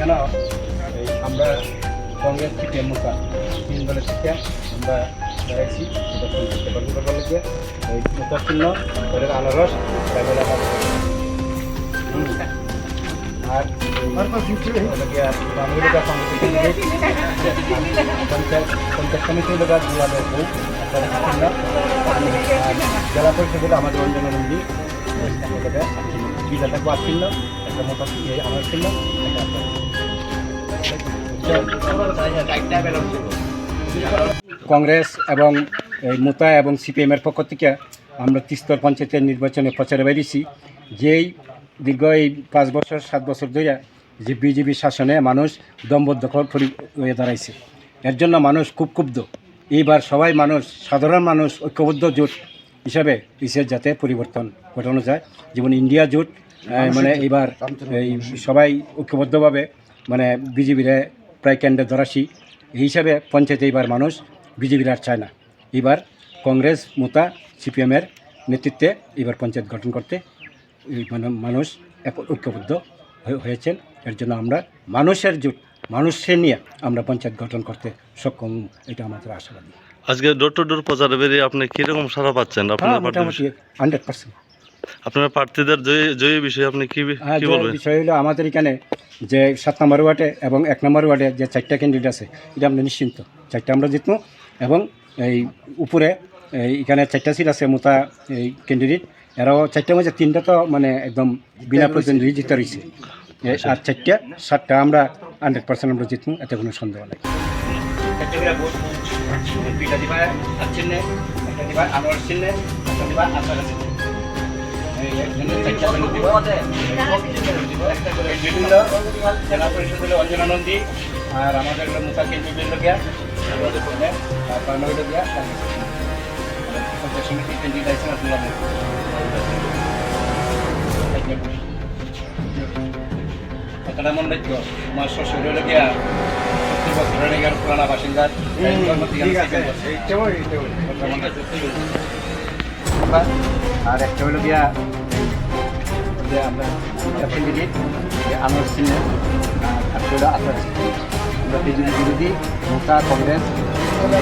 এখানে আমরা কংগ্রেস থেকে মোটা 3 দলের থেকে আমরা দাঁড়াইছি এটা পঞ্চায়েত গঠন করবার লাগে ওই মোটার চিহ্ন ওদের আনারস আর পঞ্চায়েত সমিতির লোক জেলা পরিষদের আমাদের অঞ্জন নন্দী বিজা থাকবো আর চিহ্ন একটা মোটা আমার চিহ্ন কংগ্রেস এবং এই মোতা এবং সিপিএমের পক্ষ থেকে আমরা তিস্তর পঞ্চায়েতের নির্বাচনে প্রচারে বেরিয়েছি যেই দীর্ঘ এই 5 বছর 7 বছর ধরে যে বিজেপি শাসনে মানুষ দখল হয়ে দাঁড়াইছে এর জন্য মানুষ খুব ক্ষুব্ধ এইবার সবাই মানুষ সাধারণ মানুষ ঐক্যবদ্ধ জোট হিসাবে ইসের যাতে পরিবর্তন ঘটানো যায় যেমন ইন্ডিয়া জোট মানে এইবার এই সবাই ঐক্যবদ্ধভাবে মানে বিজেপিরে প্রায় কেন্দ্রে ধরাসি এই হিসাবে পঞ্চায়েতে এইবার মানুষ বিজেপির আর চায় না এবার কংগ্রেস মোতা সিপিএমের নেতৃত্বে এবার পঞ্চায়েত গঠন করতে মানে মানুষ ঐক্যবদ্ধ হয়েছেন এর জন্য আমরা মানুষের জোট মানুষকে নিয়ে আমরা পঞ্চায়েত গঠন করতে সক্ষম এটা আমাদের আশাবাদী। আজকে ডোর টু ডোর প্রচারে বেরিয়ে আপনি কীরকম সাড়া পাচ্ছেন? মোটামুটি 100%। আপনার প্রার্থীদের জয়ী বিষয়ে আপনি কি বলবেন? বিষয় হলো আমাদের এখানে যে 7 নম্বর ওয়ার্ডে এবং 1 নম্বর ওয়ার্ডে যে 4টা ক্যান্ডিডেট আছে এটা আমরা নিশ্চিন্ত 4টা আমরা জিতবো এবং এই উপরে এখানে 4টা সিট আছে মোতা এই ক্যান্ডিডেট এরাও 4টার মধ্যে 3টা তো মানে একদম বিনা প্রতিদ্বন্দ্বী জিতে রয়েছে আর 7টা আমরা 100% আমরা জিতবো এতে কোনো সন্দেহ নেই। জেলা পরিষদের অঞ্জনা নন্দী আর আমাদের মোতা কেন্দ্রীয় লোকিয়া সমিতি কেন্দ্রীয় আছে মন রাজ্য আমার শ্বশুর লোকিয়া 70 বছরের এগারো পুরানা বাসিন্দার আর একটা হলো গিয়া যে আমরা ক্যান্ডিডেট আনোয়ার সিং আর হলো আসাদ আমরা বিরোধী মোতা কংগ্রেস আমরা